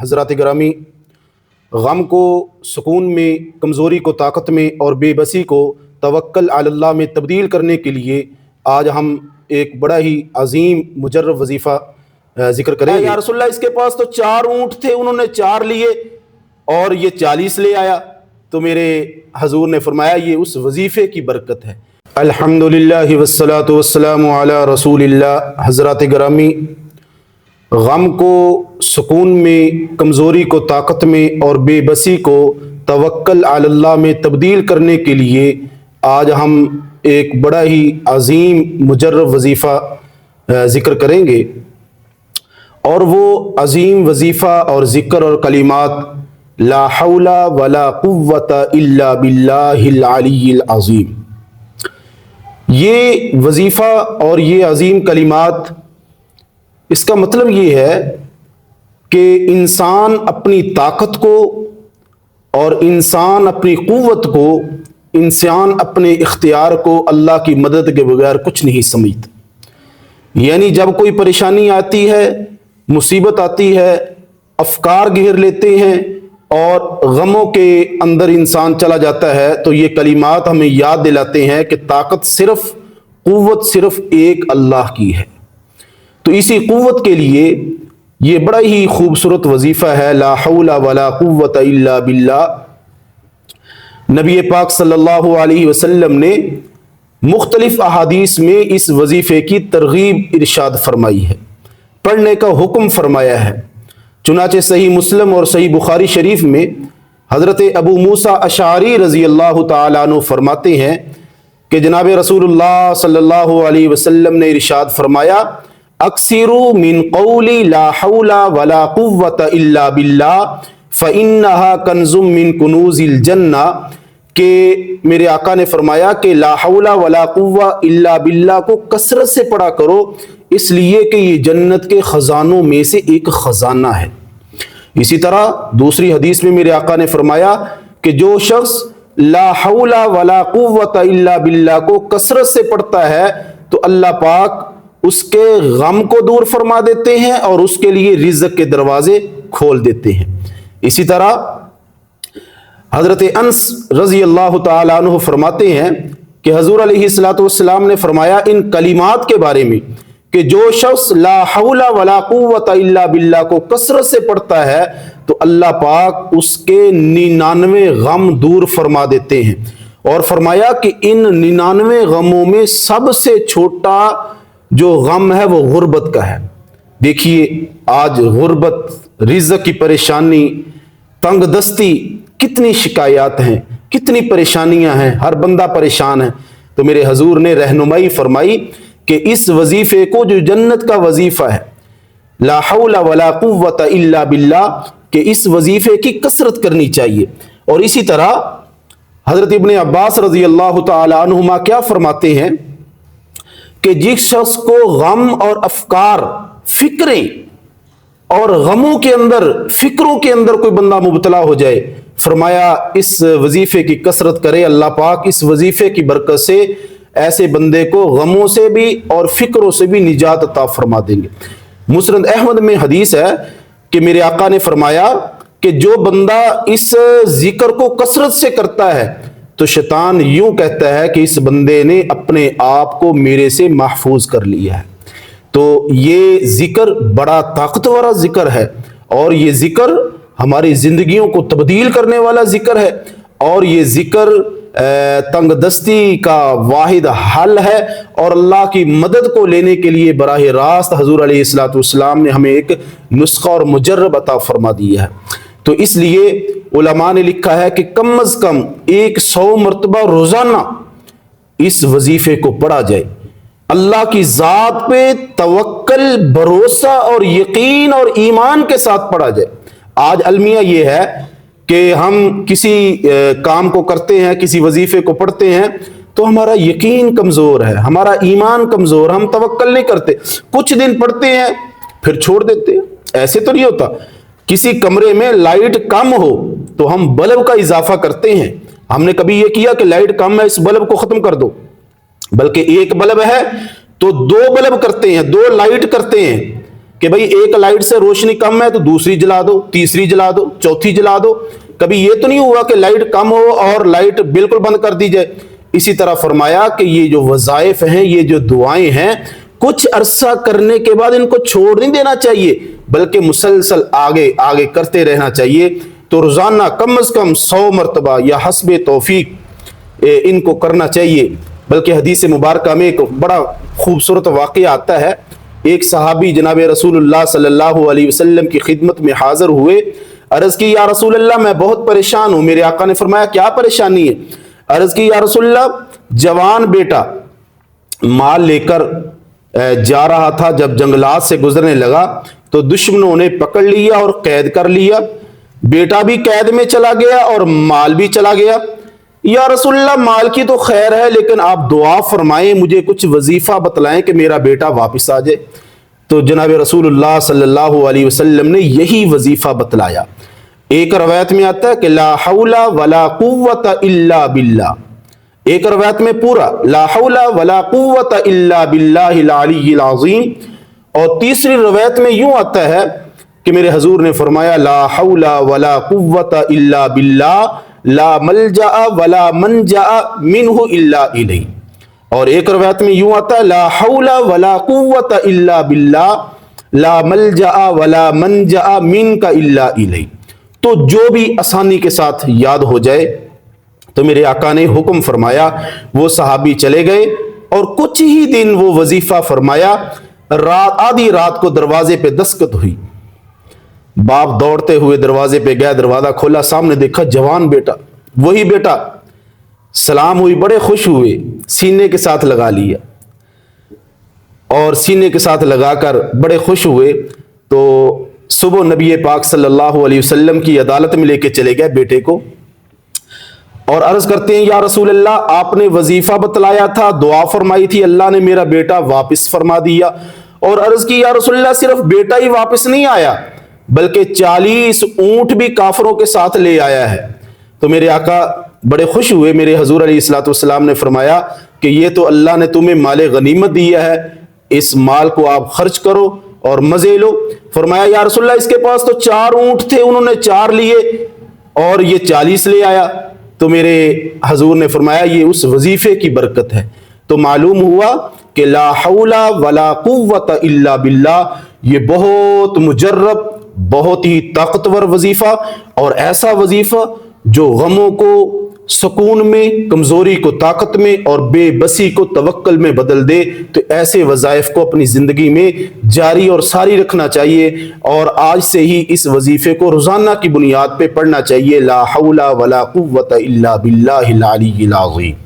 حضرات گرامی، غم کو سکون میں، کمزوری کو طاقت میں اور بے بسی کو توکل علی اللہ میں تبدیل کرنے کے لیے آج ہم ایک بڑا ہی عظیم مجرب وظیفہ ذکر کریں گے۔ یا رسول اللہ، اس کے پاس تو 4 اونٹ تھے، انہوں نے 4 لیے اور یہ 40 لے آیا، تو میرے حضور نے فرمایا یہ اس وظیفے کی برکت ہے۔ الحمدللہ والصلاة والسلام علی رسول اللہ۔ حضرات گرامی، غم کو سکون میں، کمزوری کو طاقت میں اور بے بسی کو توکل علی اللہ میں تبدیل کرنے کے لیے آج ہم ایک بڑا ہی عظیم مجرب وظیفہ ذکر کریں گے، اور وہ عظیم وظیفہ اور ذکر اور کلمات لا حول ولا قوت الا باللہ العلی العظیم۔ یہ وظیفہ اور یہ عظیم کلمات، اس کا مطلب یہ ہے کہ انسان اپنی طاقت کو اور انسان اپنی قوت کو، انسان اپنے اختیار کو اللہ کی مدد کے بغیر کچھ نہیں سمجھتا۔ یعنی جب کوئی پریشانی آتی ہے، مصیبت آتی ہے، افکار گھیر لیتے ہیں اور غموں کے اندر انسان چلا جاتا ہے، تو یہ کلمات ہمیں یاد دلاتے ہیں کہ طاقت صرف، قوت صرف ایک اللہ کی ہے۔ تو اسی قوت کے لیے یہ بڑا ہی خوبصورت وظیفہ ہے، لا حول ولا قوت الا باللہ۔ نبی پاک صلی اللہ علیہ وسلم نے مختلف احادیث میں اس وظیفے کی ترغیب ارشاد فرمائی ہے، پڑھنے کا حکم فرمایا ہے۔ چنانچہ صحیح مسلم اور صحیح بخاری شریف میں حضرت ابو موسیٰ اشعری رضی اللہ تعالیٰ عنہ فرماتے ہیں کہ جناب رسول اللہ صلی اللہ علیہ وسلم نے ارشاد فرمایا، اکثروا من قولی لا حول ولا قوت الا باللہ فإنها کنز من کنوز الجنہ، کہ میرے آقا نے فرمایا کہ لا حول ولا قوت الا باللہ کو کثرت سے پڑھا کرو، اس لیے کہ یہ جنت کے خزانوں میں سے ایک خزانہ ہے۔ اسی طرح دوسری حدیث میں میرے آقا نے فرمایا کہ جو شخص لا حول ولا قوت الا باللہ کو کثرت سے پڑھتا ہے تو اللہ پاک اس کے غم کو دور فرما دیتے ہیں اور اس کے لیے رزق کے دروازے کھول دیتے ہیں۔ اسی طرح حضرت انس رضی اللہ تعالیٰ عنہ فرماتے ہیں کہ حضور علیہ الصلوۃ والسلام نے فرمایا ان کلمات کے بارے میں کہ جو شخص لا حول ولا قوت الا باللہ کو کثرت سے پڑھتا ہے تو اللہ پاک اس کے 99 غم دور فرما دیتے ہیں، اور فرمایا کہ ان 99 غموں میں سب سے چھوٹا جو غم ہے وہ غربت کا ہے۔ دیکھیے آج غربت، رزق کی پریشانی، تنگ دستی، کتنی شکایات ہیں، کتنی پریشانیاں ہیں، ہر بندہ پریشان ہے۔ تو میرے حضور نے رہنمائی فرمائی کہ اس وظیفے کو، جو جنت کا وظیفہ ہے لا حول ولا قوت الا باللہ، کہ اس وظیفے کی کثرت کرنی چاہیے۔ اور اسی طرح حضرت ابن عباس رضی اللہ تعالی عنہما کیا فرماتے ہیں کہ جس شخص کو غم اور افکار، فکریں اور غموں کے اندر، فکروں کے اندر کوئی بندہ مبتلا ہو جائے، فرمایا اس وظیفے کی کثرت کرے، اللہ پاک اس وظیفے کی برکت سے ایسے بندے کو غموں سے بھی اور فکروں سے بھی نجات عطا فرما دیں گے۔ مسند احمد میں حدیث ہے کہ میرے آقا نے فرمایا کہ جو بندہ اس ذکر کو کثرت سے کرتا ہے تو شیطان یوں کہتا ہے کہ اس بندے نے اپنے آپ کو میرے سے محفوظ کر لیا ہے۔ تو یہ ذکر بڑا طاقتور ذکر ہے، اور یہ ذکر ہماری زندگیوں کو تبدیل کرنے والا ذکر ہے، اور یہ ذکر تنگ دستی کا واحد حل ہے، اور اللہ کی مدد کو لینے کے لیے براہ راست حضور علیہ الصلوۃ والسلام نے ہمیں ایک نسخہ اور مجرب عطا فرما دیا ہے۔ تو اس لیے علماء نے لکھا ہے کہ کم از کم 100 مرتبہ روزانہ اس وظیفے کو پڑھا جائے، اللہ کی ذات پہ توکل، بھروسہ اور یقین اور ایمان کے ساتھ پڑھا جائے۔ آج المیہ یہ ہے کہ ہم کسی کام کو کرتے ہیں، کسی وظیفے کو پڑھتے ہیں تو ہمارا یقین کمزور ہے، ہمارا ایمان کمزور، ہم توکل نہیں کرتے، کچھ دن پڑھتے ہیں پھر چھوڑ دیتے ہیں۔ ایسے تو نہیں ہوتا، کسی کمرے میں لائٹ کم ہو تو ہم بلب کا اضافہ کرتے ہیں، ہم نے کبھی یہ کیا کہ لائٹ کم ہے اس بلب کو ختم کر دو، بلکہ ایک بلب ہے تو 2 بلب کرتے ہیں، 2 لائٹ کرتے ہیں کہ بھئی ایک لائٹ سے روشنی کم ہے تو دوسری جلا دو، تیسری جلا دو، چوتھی جلا دو. کبھی یہ تو نہیں ہوا کہ لائٹ کم ہو اور لائٹ بالکل بند کر دی جائے. اسی طرح فرمایا کہ یہ جو وظائف ہیں، یہ جو دعائیں ہیں، کچھ عرصہ کرنے کے بعد ان کو چھوڑ نہیں دینا چاہیے، بلکہ مسلسل آگے آگے کرتے رہنا چاہیے. تو روزانہ کم از کم 100 مرتبہ یا حسب توفیق ان کو کرنا چاہیے. بلکہ حدیث مبارکہ میں ایک بڑا خوبصورت واقعہ آتا ہے. ایک صحابی جناب رسول اللہ صلی اللہ علیہ وسلم کی خدمت میں حاضر ہوئے. عرض کی یا رسول اللہ میں بہت پریشان ہوں. میرے آقا نے فرمایا کیا پریشانی ہے؟ عرض کی یا رسول اللہ جوان بیٹا مال لے کر جا رہا تھا، جب جنگلات سے گزرنے لگا تو دشمنوں نے پکڑ لیا اور قید کر لیا. بیٹا بھی قید میں چلا گیا اور مال بھی چلا گیا. یا رسول اللہ مال کی تو خیر ہے، لیکن آپ دعا فرمائیں، مجھے کچھ وظیفہ بتلائیں کہ میرا بیٹا واپس آ جائے. تو جناب رسول اللہ صلی اللہ علیہ وسلم نے یہی وظیفہ بتلایا. ایک روایت میں آتا ہے کہ لا حول ولا قوت الا باللہ. ایک روایت میں پورا لا حول ولا قوت الا باللہ العلی العظیم. اور تیسری روایت میں یوں آتا ہے کہ میرے حضور نے فرمایا لا حول ولا قوت الا باللہ لا ملجا ولا منجا منہ الا الیہ. اور ایک روایت میں یوں آتا ہے لا حول ولا قوت الا باللہ لا ملجا ولا منجا منک الا الیہ. تو جو بھی آسانی کے ساتھ یاد ہو جائے. تو میرے آقا نے حکم فرمایا، وہ صحابی چلے گئے اور کچھ ہی دن وہ وظیفہ فرمایا. آدھی رات کو دروازے پہ دستک ہوئی. باپ دوڑتے ہوئے دروازے پہ گیا، دروازہ کھولا، سامنے دیکھا جوان بیٹا، وہی بیٹا. سلام ہوئی، بڑے خوش ہوئے، سینے کے ساتھ لگا لیا اور سینے کے ساتھ لگا کر بڑے خوش ہوئے. تو صبح نبی پاک صلی اللہ علیہ وسلم کی عدالت میں لے کے چلے گئے بیٹے کو اور عرض کرتے ہیں یا رسول اللہ آپ نے وظیفہ بتلایا تھا، دعا فرمائی تھی، اللہ نے میرا بیٹا واپس فرما دیا. اور عرض کی یا رسول اللہ صرف بیٹا ہی واپس نہیں آیا بلکہ 40 اونٹ بھی کافروں کے ساتھ لے آیا ہے. تو میرے آقا بڑے خوش ہوئے. میرے حضور علیہ الصلوۃ والسلام نے فرمایا کہ یہ تو اللہ نے تمہیں مال غنیمت دیا ہے، اس مال کو آپ خرچ کرو اور مزے لو. فرمایا یا رسول اللہ اس کے پاس تو 4 اونٹ تھے، انہوں نے 4 لیے اور یہ 40 لے آیا. تو میرے حضور نے فرمایا یہ اس وظیفے کی برکت ہے. تو معلوم ہوا کہ لا حول ولا قوت الا باللہ یہ بہت مجرب، بہت ہی طاقتور وظیفہ، اور ایسا وظیفہ جو غموں کو سکون میں، کمزوری کو طاقت میں اور بے بسی کو توکل میں بدل دے. تو ایسے وظائف کو اپنی زندگی میں جاری اور ساری رکھنا چاہیے اور آج سے ہی اس وظیفے کو روزانہ کی بنیاد پہ پڑھنا چاہیے. لا حول ولا قوت الا باللہ العلی العظیم.